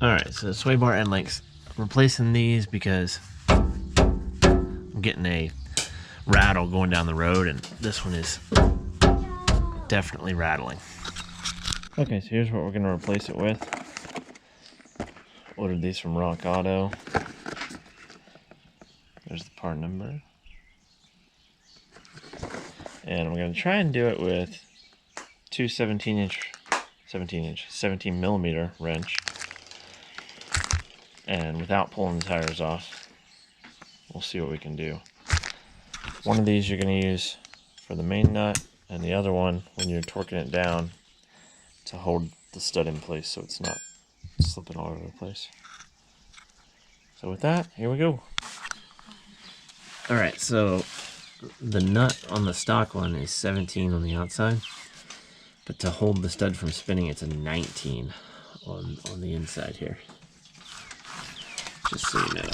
Alright, so sway bar end links. Replacing these because I'm getting a rattle going down the road, and this one is definitely rattling. Okay, so here's what we're going to replace it with. Ordered these from Rock Auto. There's the part number. And I'm going to try and do it with two 17 millimeter wrench. And without pulling the tires off. We'll see what we can do. One of these you're going to use for the main nut, and the other one when you're torquing it down to hold the stud in place so it's not slipping all over the place. So with that, here we go. Alright, so the nut on the stock one is 17 on the outside, but to hold the stud from spinning, it's a 19 on the inside here. Just so you know.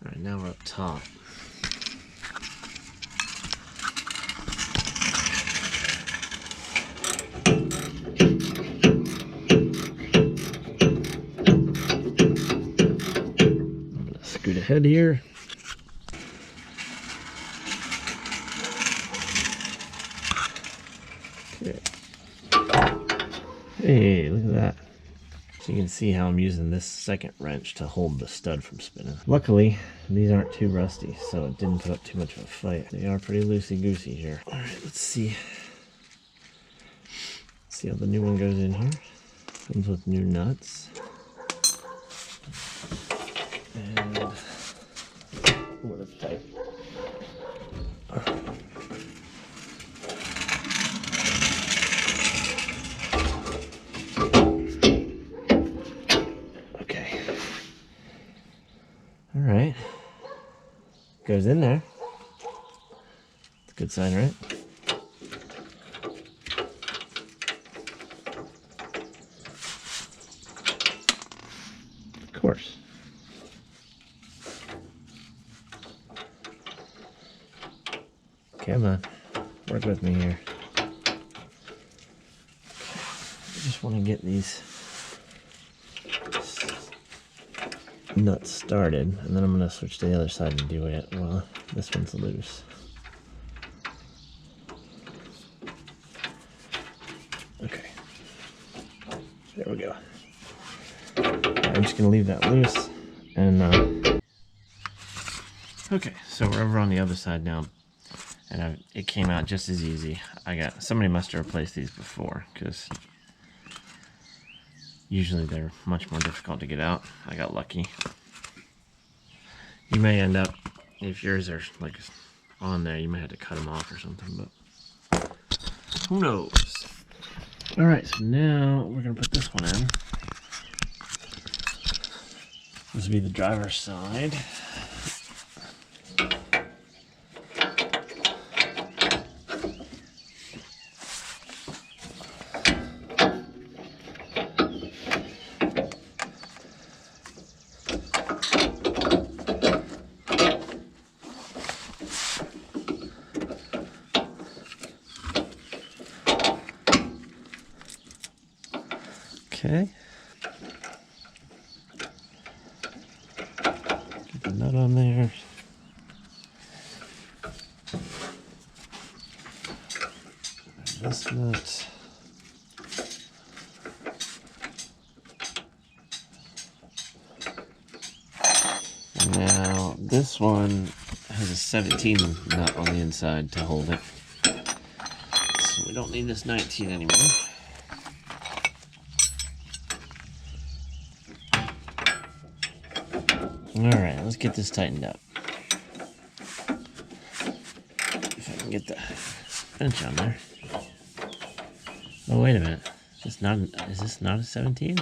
Alright, now we're up top. I'm gonna scoot ahead here. Okay. Hey, look at that. So you can see how I'm using this second wrench to hold the stud from spinning. Luckily, these aren't too rusty, so it didn't put up too much of a fight. They are pretty loosey-goosey here. Alright, let's see. See how the new one goes in here. Comes with new nuts. And what a tight. Alright, goes in there. It's a good sign, right? Of course. Come on, work with me here. I just want to get these nuts started, and then I'm going to switch to the other side and do it. Well, this one's loose. Okay, there we go. I'm just going to leave that loose, and okay, so we're over on the other side now, and it came out just as easy. Somebody must have replaced these before, because usually they're much more difficult to get out. I got lucky. You may end up, if yours are like on there, you may have to cut them off or something, but who knows? Alright, so now we're going to put this one in. This will be the driver's side. Okay. Get the nut on there. And this nut. Now, this one has a 17 nut on the inside to hold it. So we don't need this 19 anymore. Alright, let's get this tightened up. If I can get the bench on there. Oh, wait a minute. Is this not a 17?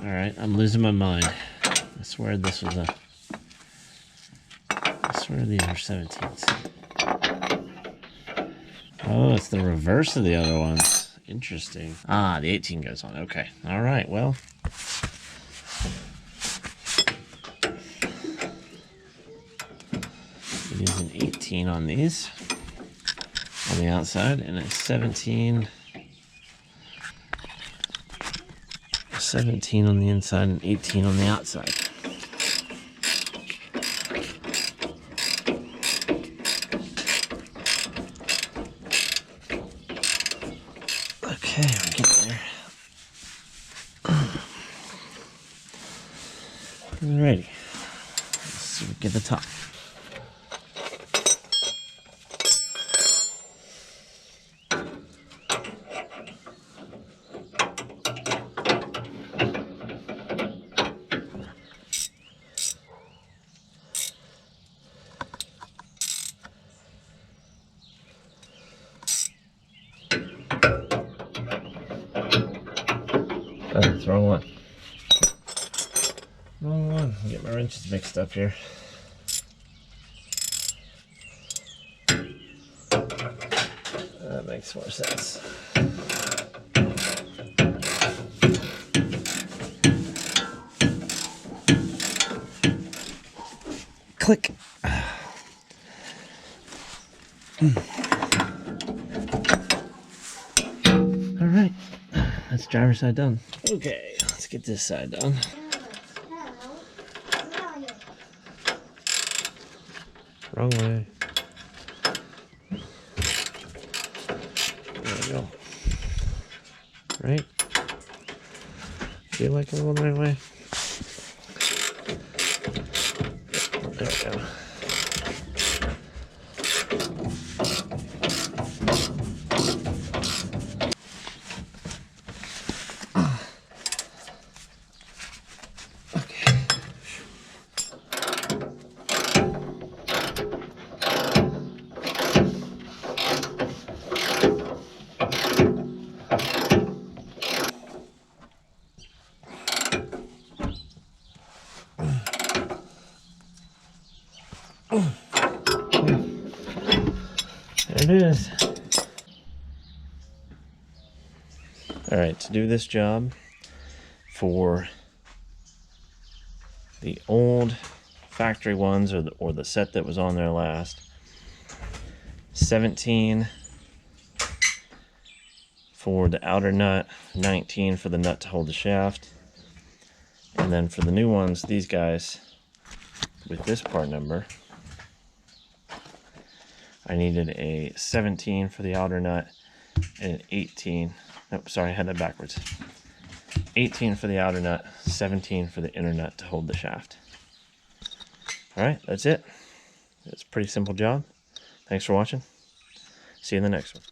Alright, I'm losing my mind. I swear this was a... I swear these are 17s. Oh, it's the reverse of the other ones. Interesting. Ah, the 18 goes on. Okay. All right. Well. It is an 18 on these on the outside and a 17 on the inside and 18 on the outside. Okay, we're getting there. Alrighty. Let's see if we get the top. Oh, it's the wrong one. Wrong one. I'll get my wrenches mixed up here. That makes more sense. Click. All right, that's driver's side done. Okay, let's get this side done. Wrong way. There we go. Right? Feel like I'm going the right way? There we go. There it is. All right, to do this job for the old factory ones or the set that was on there last, 17 for the outer nut, 19 for the nut to hold the shaft, and then for the new ones, these guys with this part number, I needed a 17 for the outer nut and an 18. Nope, sorry, I had that backwards. 18 for the outer nut, 17 for the inner nut to hold the shaft. All right, that's it. It's a pretty simple job. Thanks for watching. See you in the next one.